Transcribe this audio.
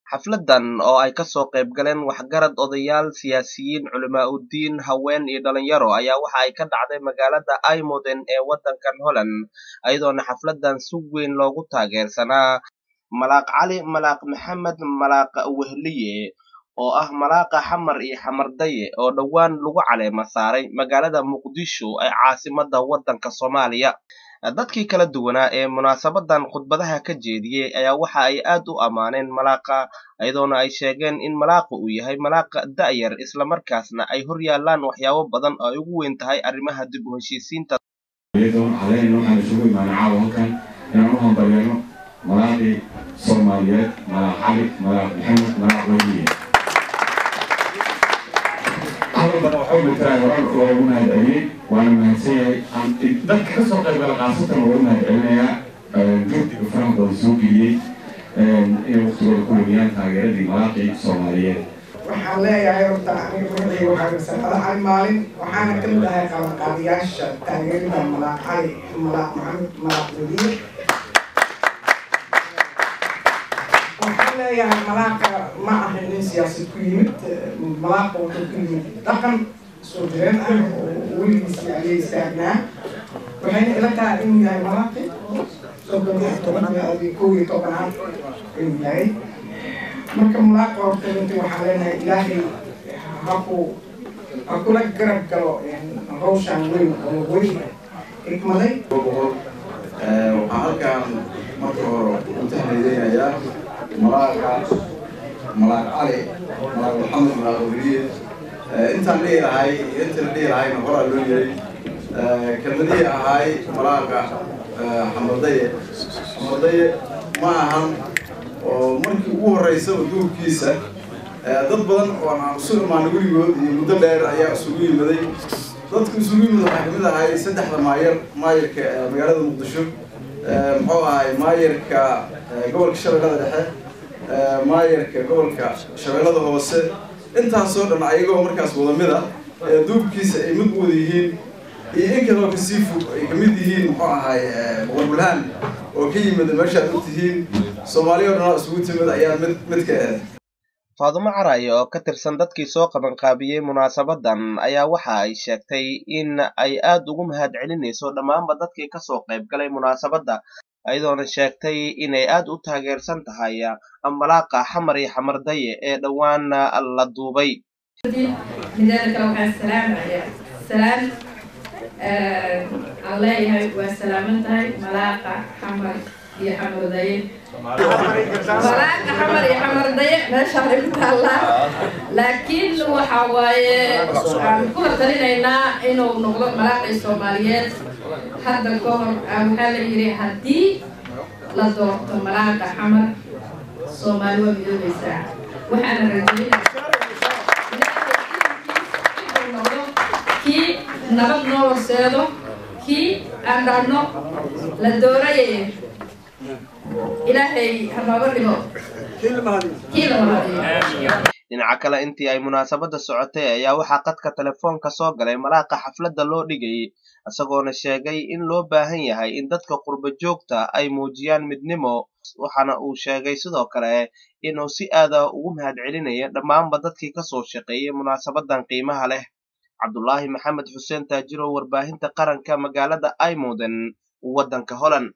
xafladan oo ay kasoo qayb galeen waxgarad odayaal siyaasiyiin culimaadudiin haween iyo dhalinyaro ayaa waxa ay ka dhacday magaalada Aymoden ee wadankan Holland ayadoona xafladan si weyn loogu taageersanaa Malaaq Cali Malaaq Maxamed Malaaq Wehliye oo ah malaaqa xamar iyo xamardaye oo dhawaan lagu caleema saaray magaalada Muqdisho ee caasimadda wadanka Soomaaliya. dadkii kala duwanaa ee munaasabadan khudbadaha ka jeediyay ayaa waxa ay aad u amaaneen malaaqa ayadoona ay sheegeen in malaaqu uu yahay malaaqa da'yar isla markaasna ay hor yaalaan waxyaabo badan oo ay ugu weyn tahay arrimaha dib u heshiisiinta. iyadoo caleen waxaan isugu imaanay caawa halkan inaan u hambalyeeno malaaqii Soomaaliyeed Malaaq Cali Malaaq Maxamed Malaaq Wehliye. هذا وحول ترى ورنا هذه وأنا مهتمي عن ذلك حصل قبل قاصة ورنا هذه جود فرنك الزوجية يوصل الكوليان تاجر دي ملاقي سومالية. وحنا يا رب تعالى وحنا وحنا سنة على مالين وحنا كلها كلام قاضياش تاجر دي ملاقي ملاق محمد ملاق وليه. وحنا يا ملاق ما أهل سياسة كلمة ملاق وكلمة لكن سودرين وليس عليه استعنا وحين لك إني يا ملاقي سودرين طبعا بكوي طبعا إني marka malaaq horta intii waxa leenahay ilaahay haku la garab galo hawshan weyn oo weyn xikmaday waxaan halkan marka hore u tahniideynaya Malaaq Cali Malaaq Maxamed Malaaq Wehliye intaan leeyahay hore loo yeeray kelmadii ahay malaaqa xamardaye ma ahan oo markii ugu horeysay duurkiisa dad badan oo aan soo imaan gurigood iyo muddo dheer ayaa isugu yimaday dadku isugu yimid waxa kamid ahay saddexda maayirka magaalada Muqdisho muxuu ahay maayirka gobolka Shabeellada Dhexe maayirka gobolka Shabeellada Hoose intaas oo dhan ayagoo markaas wada mid ah duurkiisa ay mid wada yihiin iyo in kale oo ka sii fog ay kamid yihiin muxuu ahay Boqorbulaan oo ka yimid meesha aad u tihiin Soomaaliya oo dhan isugu timid ayaa mid ka ah. Faadumo Carayo oo ka tirsan dadkii soo qaban qaabiyay munaasabadan ayaa waxa ay sheegtay in ay aad ugu mahadcelinayso dhammaanba dadkii ka soo qayb galay munaasabada ayadoona sheegtay inay aad u taageersan tahay malaaqa xamar iyo xamardaye ee dhawaan la duubay. الله يهاي وسلامتها ملاقة حمر يا حمر ضيق ملاقة حمر يا حمر ضيق ما شربتها الله لكن هو حواي كل طريقنا إنه نقول ملاقة الصوماليات حتى الكهر محل يري هدي لدور ملاقة حمر صومالي وبيدو بيساعد وحنا رجلين كي نبض نور سيدو كي أندرنو للدورية إلهي هنبرنو dhinaca kale intii ay munaasabada socotay ayaa waxa qadka telefoonka soo galay malaaqa xafladda loo dhigay isagoona sheegay in loo baahan yahay in dadka qurba joogta ay muujiyaan midnimo waxaana uu sheegay sidoo kale inuu si aad ah ugu mahadcelinayo dhammaanba dadkii ka soo shaqeeyay munaasabadan qiimaha leh. Cabdullaahi Maxamed Xuseen Taajiro warbaahinta qaranka magaalada Aymoden wadanka Holland.